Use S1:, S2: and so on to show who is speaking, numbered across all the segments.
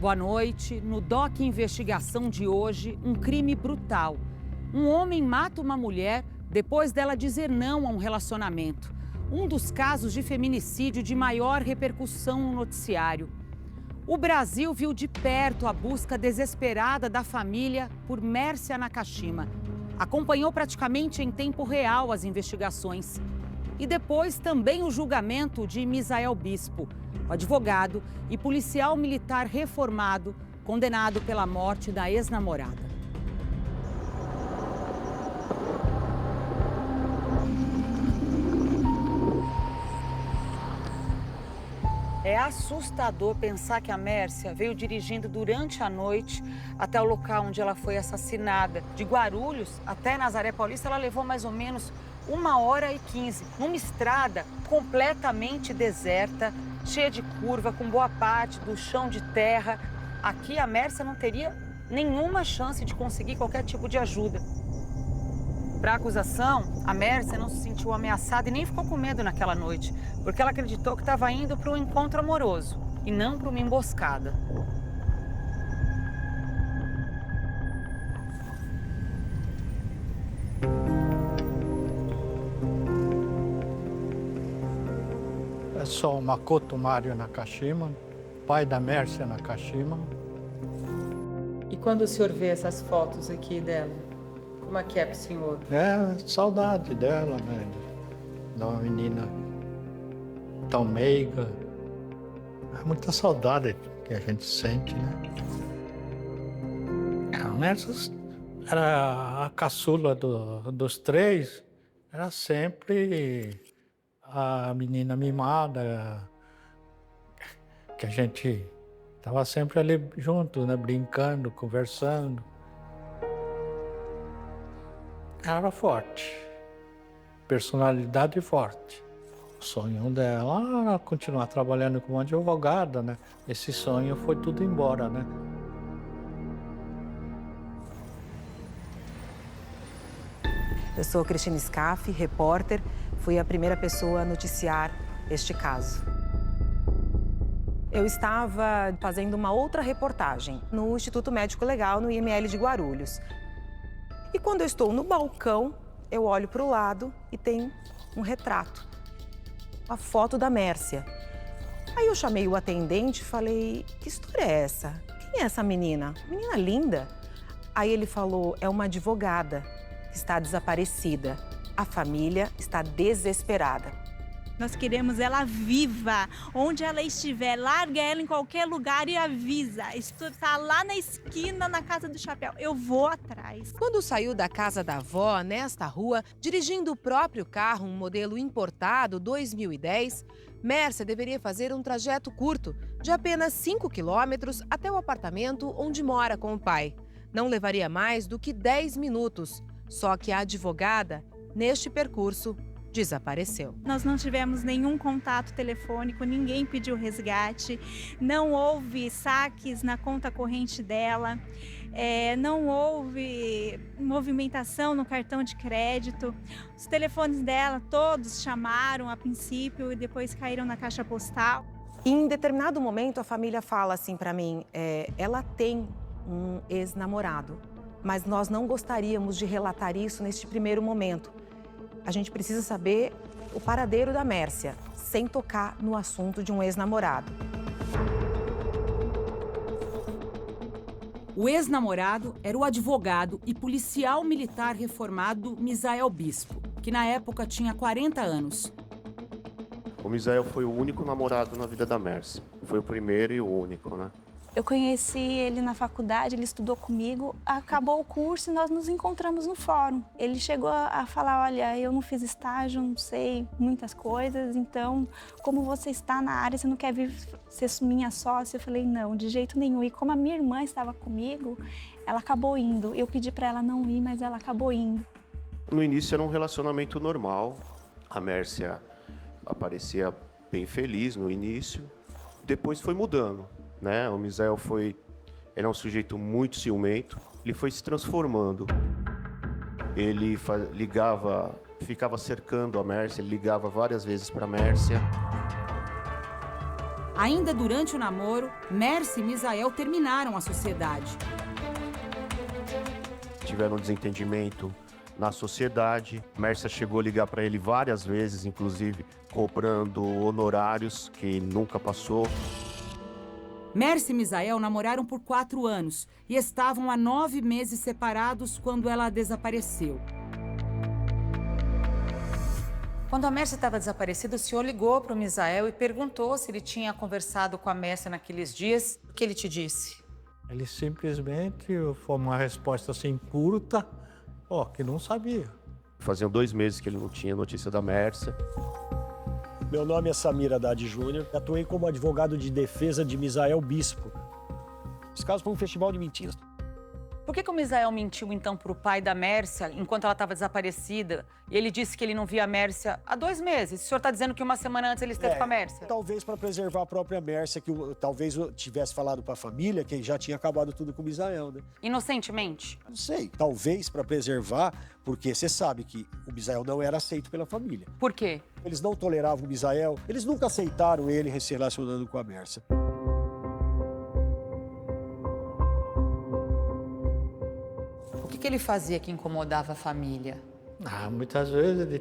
S1: Boa noite. No DOC Investigação de hoje, um crime brutal. Um homem mata uma mulher depois dela dizer não a um relacionamento. Um dos casos de feminicídio de maior repercussão no noticiário. O Brasil viu de perto a busca desesperada da família por Mércia Nakashima. Acompanhou praticamente em tempo real as investigações. E depois também o julgamento de Misael Bispo, o advogado e policial militar reformado, condenado pela morte da ex-namorada. É assustador pensar que a Mércia veio dirigindo durante a noite até o local onde ela foi assassinada. De Guarulhos até Nazaré Paulista, ela levou mais ou menos 1h15, numa estrada completamente deserta, cheia de curva, com boa parte do chão de terra. Aqui a Mércia não teria nenhuma chance de conseguir qualquer tipo de ajuda. Para a acusação, a Mércia não se sentiu ameaçada e nem ficou com medo naquela noite, porque ela acreditou que estava indo para um encontro amoroso e não para uma emboscada.
S2: Eu sou Makoto Mário Nakashima, pai da Mércia Nakashima.
S1: E quando o senhor vê essas fotos aqui dela, como é que é para o senhor?
S2: É saudade dela, né? Da uma menina tão meiga. É muita saudade que a gente sente, né? A Mércia era a caçula dos três, era sempre a menina mimada, que a gente estava sempre ali junto, né? Brincando, conversando. Ela era forte, personalidade forte. O sonho dela era continuar trabalhando como advogada, né? Esse sonho foi tudo embora, né?
S3: Eu sou Cristina Scaff, repórter. Fui a primeira pessoa a noticiar este caso. Eu estava fazendo uma outra reportagem no Instituto Médico Legal, no IML de Guarulhos. E quando eu estou no balcão, eu olho para o lado e tem um retrato, a foto da Mércia. Aí eu chamei o atendente e falei, que história é essa? Quem é essa menina? Menina linda. Aí ele falou, é uma advogada que está desaparecida. A família está desesperada.
S4: Nós queremos ela viva, onde ela estiver, larga ela em qualquer lugar e avisa. Está lá na esquina, na Casa do Chapéu, eu vou atrás.
S3: Quando saiu da casa da avó, nesta rua, dirigindo o próprio carro, um modelo importado 2010, Mércia deveria fazer um trajeto curto, de apenas 5 quilômetros até o apartamento onde mora com o pai. Não levaria mais do que 10 minutos. Só que a advogada, neste percurso, desapareceu.
S4: Nós não tivemos nenhum contato telefônico, ninguém pediu resgate, não houve saques na conta corrente dela, não houve movimentação no cartão de crédito. Os telefones dela todos chamaram a princípio e depois caíram na caixa postal.
S3: E em determinado momento a família fala assim para mim, ela tem um ex-namorado, mas nós não gostaríamos de relatar isso neste primeiro momento. A gente precisa saber o paradeiro da Mércia, sem tocar no assunto de um ex-namorado.
S1: O ex-namorado era o advogado e policial militar reformado Misael Bispo, que na época tinha 40 anos.
S5: O Misael foi o único namorado na vida da Mércia. Foi o primeiro e o único, né?
S4: Eu conheci ele na faculdade, ele estudou comigo, acabou o curso e nós nos encontramos no fórum. Ele chegou a falar, olha, eu não fiz estágio, não sei muitas coisas, então, como você está na área, você não quer vir ser minha sócia? Eu falei, não, de jeito nenhum. E como a minha irmã estava comigo, ela acabou indo. Eu pedi para ela não ir, mas ela acabou indo.
S5: No início era um relacionamento normal. A Mércia aparecia bem feliz no início, depois foi mudando. Né? O Misael era um sujeito muito ciumento, ele foi se transformando. Ele ligava, ficava cercando a Mércia, ele ligava várias vezes para a Mércia.
S1: Ainda durante o namoro, Mércia e Misael terminaram a sociedade.
S5: Tiveram um desentendimento na sociedade. Mércia chegou a ligar para ele várias vezes, inclusive cobrando honorários que nunca passou.
S1: Mércia e Misael namoraram por 4 anos e estavam há 9 meses separados quando ela desapareceu. Quando a Mércia estava desaparecida, o senhor ligou para o Misael e perguntou se ele tinha conversado com a Mércia naqueles dias. O que ele te disse?
S2: Ele simplesmente foi uma resposta assim curta, que não sabia.
S5: Faziam 2 meses que ele não tinha notícia da Mércia.
S6: Meu nome é Samir Haddad Júnior, atuei como advogado de defesa de Misael Bispo. Esse caso foi um festival de mentiras.
S1: Por que o Misael mentiu, então, para o pai da Mércia enquanto ela estava desaparecida? E ele disse que ele não via a Mércia há 2 meses. O senhor está dizendo que uma semana antes ele esteve com a Mércia?
S6: Talvez para preservar a própria Mércia, que talvez eu tivesse falado para a família que já tinha acabado tudo com o Misael, né?
S1: Inocentemente?
S6: Não sei, talvez para preservar, porque você sabe que o Misael não era aceito pela família.
S1: Por quê?
S6: Eles não toleravam o Misael, eles nunca aceitaram ele se relacionando com a Mércia.
S1: O que ele fazia que incomodava a família?
S2: Muitas vezes ele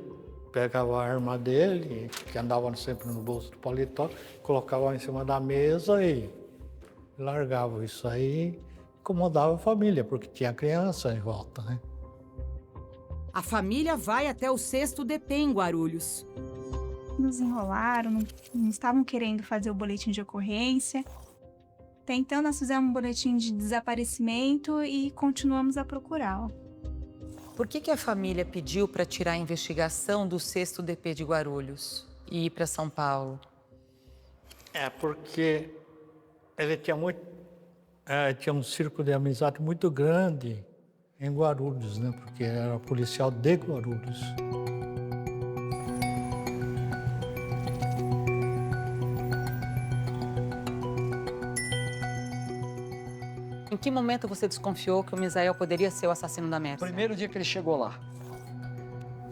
S2: pegava a arma dele, que andava sempre no bolso do paletó, colocava em cima da mesa e largava. Isso aí incomodava a família, porque tinha criança em volta, né?
S1: A família vai até o 6º DP em Guarulhos.
S4: Nos enrolaram, não estavam querendo fazer o boletim de ocorrência. Até então, nós fizemos um boletim de desaparecimento e continuamos a procurá-lo.
S1: Por que a família pediu para tirar a investigação do 6º DP de Guarulhos e ir para São Paulo?
S2: Porque ele tinha um círculo de amizade muito grande em Guarulhos, né? Porque era policial de Guarulhos.
S1: Em que momento você desconfiou que o Misael poderia ser o assassino da Mércia?
S7: Primeiro dia que ele chegou lá,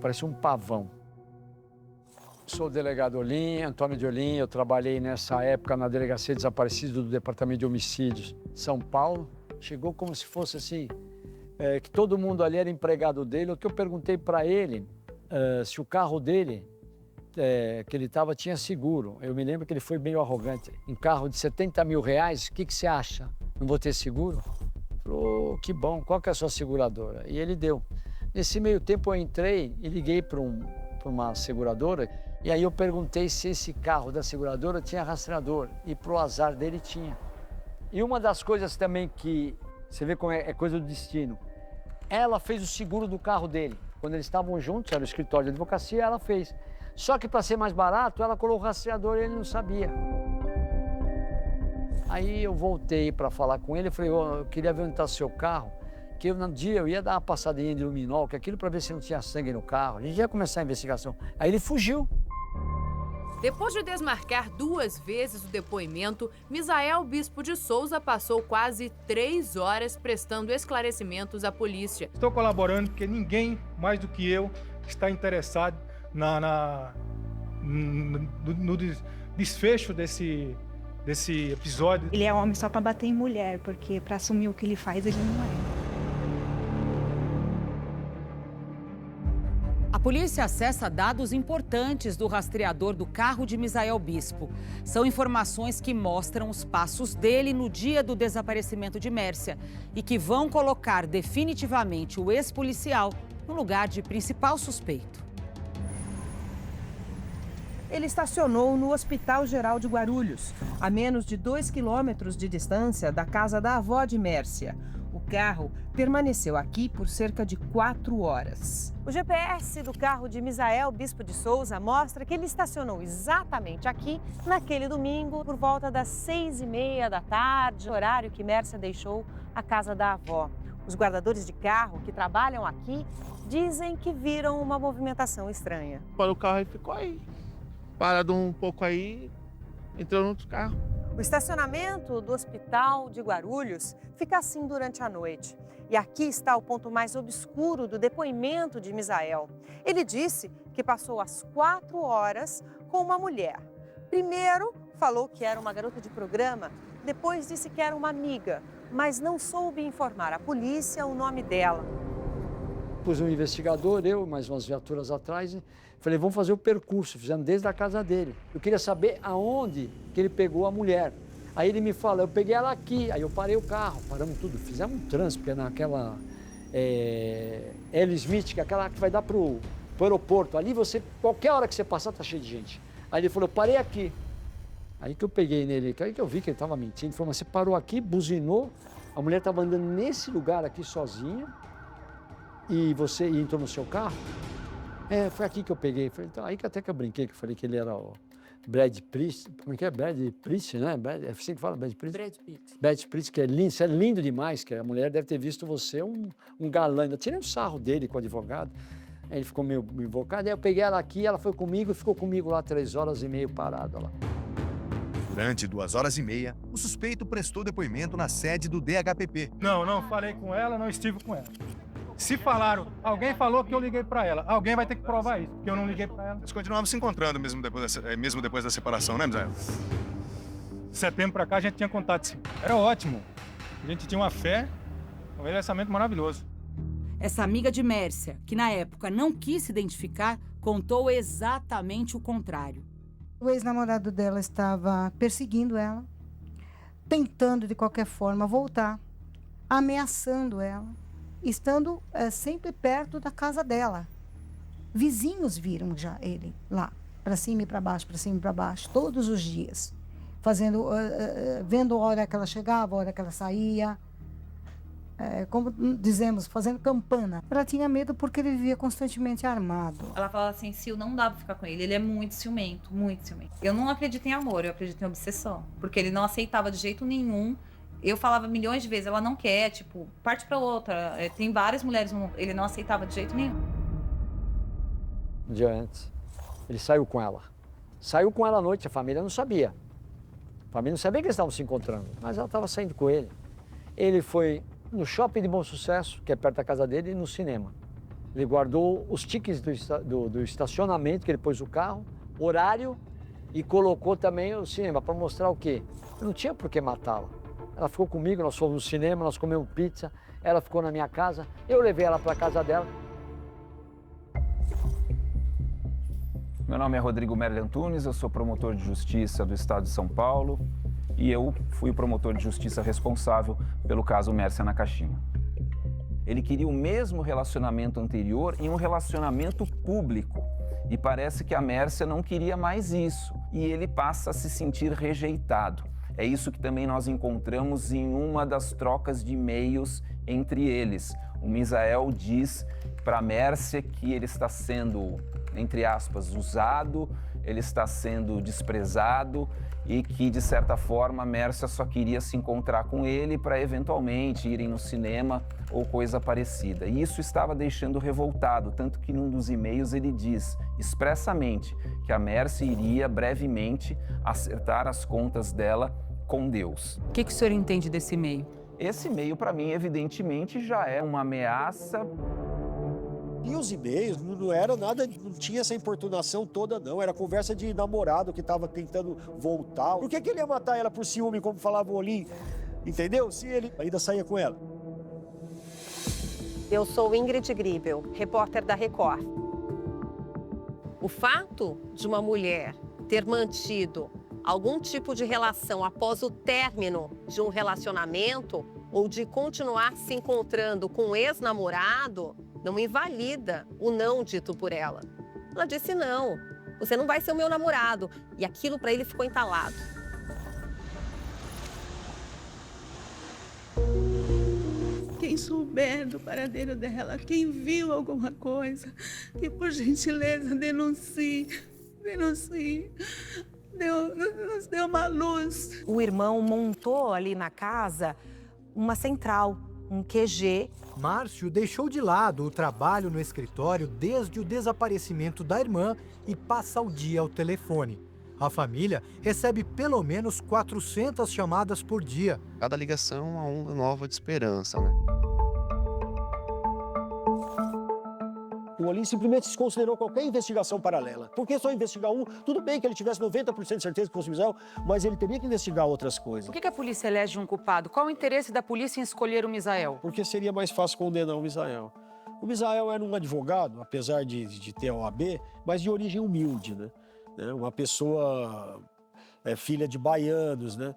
S7: parecia um pavão. Sou o delegado Olim, Antônio de Olim, eu trabalhei nessa época na Delegacia de Desaparecidos do Departamento de Homicídios, São Paulo. Chegou como se fosse assim, que todo mundo ali era empregado dele. O que eu perguntei para ele, se o carro dele, que ele estava, tinha seguro. Eu me lembro que ele foi meio arrogante. Um carro de 70 mil reais, o que você acha? Não vou ter seguro? Falou, que bom, qual que é a sua seguradora? E ele deu. Nesse meio tempo eu entrei e liguei para uma seguradora, e aí eu perguntei se esse carro da seguradora tinha rastreador, e pro azar dele tinha. E uma das coisas também que você vê como é coisa do destino, ela fez o seguro do carro dele. Quando eles estavam juntos, era o escritório de advocacia, ela fez. Só que para ser mais barato, ela colocou o rastreador e ele não sabia. Aí eu voltei para falar com ele, eu falei, eu queria ver onde está o seu carro, que no dia eu ia dar uma passadinha de luminol, que aquilo para ver se não tinha sangue no carro. A gente ia começar a investigação. Aí ele fugiu.
S8: Depois de desmarcar 2 vezes o depoimento, Misael Bispo de Souza passou quase 3 horas prestando esclarecimentos à polícia.
S9: Estou colaborando porque ninguém mais do que eu está interessado no desfecho desse episódio.
S4: Ele é homem só para bater em mulher, porque para assumir o que ele faz, ele não é.
S1: A polícia acessa dados importantes do rastreador do carro de Misael Bispo. São informações que mostram os passos dele no dia do desaparecimento de Mércia e que vão colocar definitivamente o ex-policial no lugar de principal suspeito.
S10: Ele estacionou no Hospital Geral de Guarulhos, a menos de 2 quilômetros de distância da casa da avó de Mércia. O carro permaneceu aqui por cerca de 4 horas.
S3: O GPS do carro de Misael Bispo de Souza mostra que ele estacionou exatamente aqui, naquele domingo, por volta das 6h30 da tarde, horário que Mércia deixou a casa da avó. Os guardadores de carro que trabalham aqui dizem que viram uma movimentação estranha.
S11: O carro e ficou aí, parado um pouco aí, entrou no outro carro.
S3: O estacionamento do Hospital de Guarulhos fica assim durante a noite. E aqui está o ponto mais obscuro do depoimento de Misael. Ele disse que passou as 4 horas com uma mulher. Primeiro,
S10: falou que era uma garota de programa, depois disse que era uma amiga, mas não soube informar a polícia o nome dela.
S7: Pus um investigador, eu, mais umas viaturas atrás, e falei, vamos fazer o percurso, fizemos desde a casa dele. Eu queria saber aonde que ele pegou a mulher. Aí ele me fala, eu peguei ela aqui, aí eu parei o carro, paramos tudo, fizemos um trânsito, porque é naquela L. Smith, que é aquela que vai dar pro aeroporto. Ali você, qualquer hora que você passar, tá cheio de gente. Aí ele falou, parei aqui. Aí que eu peguei nele, aí que eu vi que ele estava mentindo. Ele falou, mas você parou aqui, buzinou, a mulher estava andando nesse lugar aqui sozinha e você entrou no seu carro? É, foi aqui que eu peguei. Falei, então, aí que até que eu brinquei, que eu falei que ele era o Brad Pitt, como é que é? Brad Pitt, né? É assim que fala, Brad Pitt?
S1: Brad Pitt.
S7: Brad Pitt, que é lindo, você é lindo demais, que a mulher deve ter visto você um galã. Eu tirei um sarro dele com o advogado, aí ele ficou meio invocado, aí eu peguei ela aqui, ela foi comigo e ficou comigo lá 3 horas e meia parada lá.
S12: Durante 2 horas e meia, o suspeito prestou depoimento na sede do DHPP.
S9: Não falei com ela, não estive com ela. Se falaram, alguém falou que eu liguei pra ela. Alguém vai ter que provar isso, que eu não liguei pra ela.
S12: Eles continuavam se encontrando mesmo depois da separação, né, Misael?
S9: Setembro pra cá a gente tinha contato, sim. Era ótimo. A gente tinha uma fé, um relacionamento maravilhoso.
S1: Essa amiga de Mércia, que na época não quis se identificar, contou exatamente o contrário.
S13: O ex-namorado dela estava perseguindo ela, tentando de qualquer forma voltar, ameaçando ela, estando sempre perto da casa dela. Vizinhos viram já ele lá, para cima e para baixo, todos os dias, vendo a hora que ela chegava, a hora que ela saía, como dizemos, fazendo campana. Ela tinha medo porque ele vivia constantemente armado.
S14: Ela falava assim, Sil, não dá pra ficar com ele é muito ciumento, muito ciumento. Eu não acredito em amor, eu acredito em obsessão, porque ele não aceitava de jeito nenhum. Eu falava milhões de vezes, ela não quer, tipo, parte pra outra. Tem várias mulheres, ele não aceitava de jeito nenhum.
S7: Um dia antes, ele saiu com ela. Saiu com ela à noite, a família não sabia. A família não sabia que eles estavam se encontrando, mas ela estava saindo com ele. Ele foi no shopping de Bom Sucesso, que é perto da casa dele, e no cinema. Ele guardou os tickets do estacionamento, que ele pôs o carro, horário, e colocou também o cinema, para mostrar o quê? Eu não tinha por que matá-la. Ela ficou comigo, nós fomos no cinema, nós comemos pizza, ela ficou na minha casa, eu levei ela para a casa dela.
S15: Meu nome é Rodrigo Merli Antunes, eu sou promotor de justiça do Estado de São Paulo e eu fui o promotor de justiça responsável pelo caso Mércia na Caixinha. Ele queria o mesmo relacionamento anterior em um relacionamento público e parece que a Mércia não queria mais isso e ele passa a se sentir rejeitado. É isso que também nós encontramos em uma das trocas de e-mails entre eles. O Misael diz para a Mércia que ele está sendo, entre aspas, usado, ele está sendo desprezado e que, de certa forma, a Mércia só queria se encontrar com ele para, eventualmente, irem no cinema ou coisa parecida. E isso estava deixando revoltado, tanto que num dos e-mails ele diz expressamente que a Mércia iria brevemente acertar as contas dela com Deus.
S1: O que o senhor entende desse e-mail?
S15: Esse e-mail, para mim, evidentemente, já é uma ameaça.
S6: E os e-mails não era nada, não tinha essa importunação toda, não. Era conversa de namorado que estava tentando voltar. Por que ele ia matar ela por ciúme, como falava o Olim? Entendeu? Se ele ainda saía com ela.
S10: Eu sou Ingrid Gribel, repórter da Record. O fato de uma mulher ter mantido algum tipo de relação após o término de um relacionamento ou de continuar se encontrando com um ex-namorado não invalida o não dito por ela. Ela disse não, você não vai ser o meu namorado. E aquilo para ele ficou entalado.
S16: Quem souber do paradeiro dela, quem viu alguma coisa, que por gentileza denuncie. Nos deu uma luz.
S3: O irmão montou ali na casa uma central, um QG.
S17: Márcio deixou de lado o trabalho no escritório desde o desaparecimento da irmã e passa o dia ao telefone. A família recebe pelo menos 400 chamadas por dia.
S5: Cada ligação é uma onda nova de esperança, né?
S6: O Olim simplesmente desconsiderou qualquer investigação paralela. Por que só investigar um? Tudo bem que ele tivesse 90% de certeza que fosse o Misael, mas ele teria que investigar outras coisas.
S1: Por que a polícia elege um culpado? Qual o interesse da polícia em escolher o Misael?
S6: Porque seria mais fácil condenar o Misael. O Misael era um advogado, apesar de ter a OAB, mas de origem humilde, né? Uma pessoa filha de baianos, né?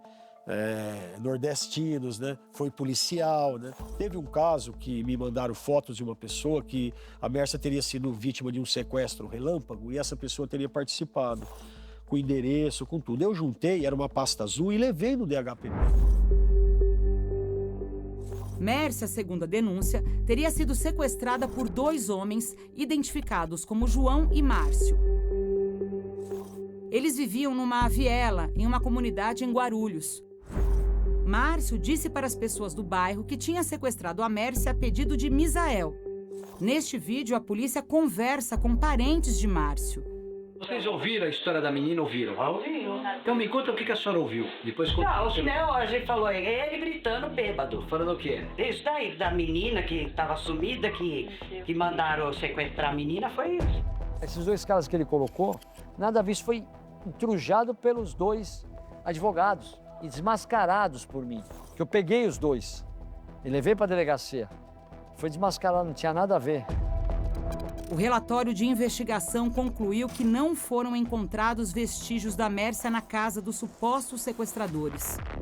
S6: Nordestinos, né? Foi policial, né? Teve um caso que me mandaram fotos de uma pessoa que a Mércia teria sido vítima de um sequestro relâmpago e essa pessoa teria participado, com endereço, com tudo. Eu juntei, era uma pasta azul e levei no DHPP.
S18: Mércia, segundo a denúncia, teria sido sequestrada por 2 homens identificados como João e Márcio. Eles viviam numa viela, em uma comunidade em Guarulhos. Márcio disse para as pessoas do bairro que tinha sequestrado a Mércia a pedido de Misael. Neste vídeo, a polícia conversa com parentes de Márcio.
S19: Vocês ouviram a história da menina, ouviram?
S20: Ouviu.
S19: Então me conta o que a senhora ouviu. Depois conta.
S20: Não, a gente falou, ele gritando bêbado.
S19: Falando o quê?
S20: Isso daí, da menina que estava sumida, que mandaram sequestrar a menina, foi isso.
S7: Esses 2 caras que ele colocou, nada disso foi intrujado pelos 2 advogados e desmascarados por mim. Que eu peguei os 2 e levei para a delegacia. Foi desmascarado, não tinha nada a ver.
S18: O relatório de investigação concluiu que não foram encontrados vestígios da Mércia na casa dos supostos sequestradores.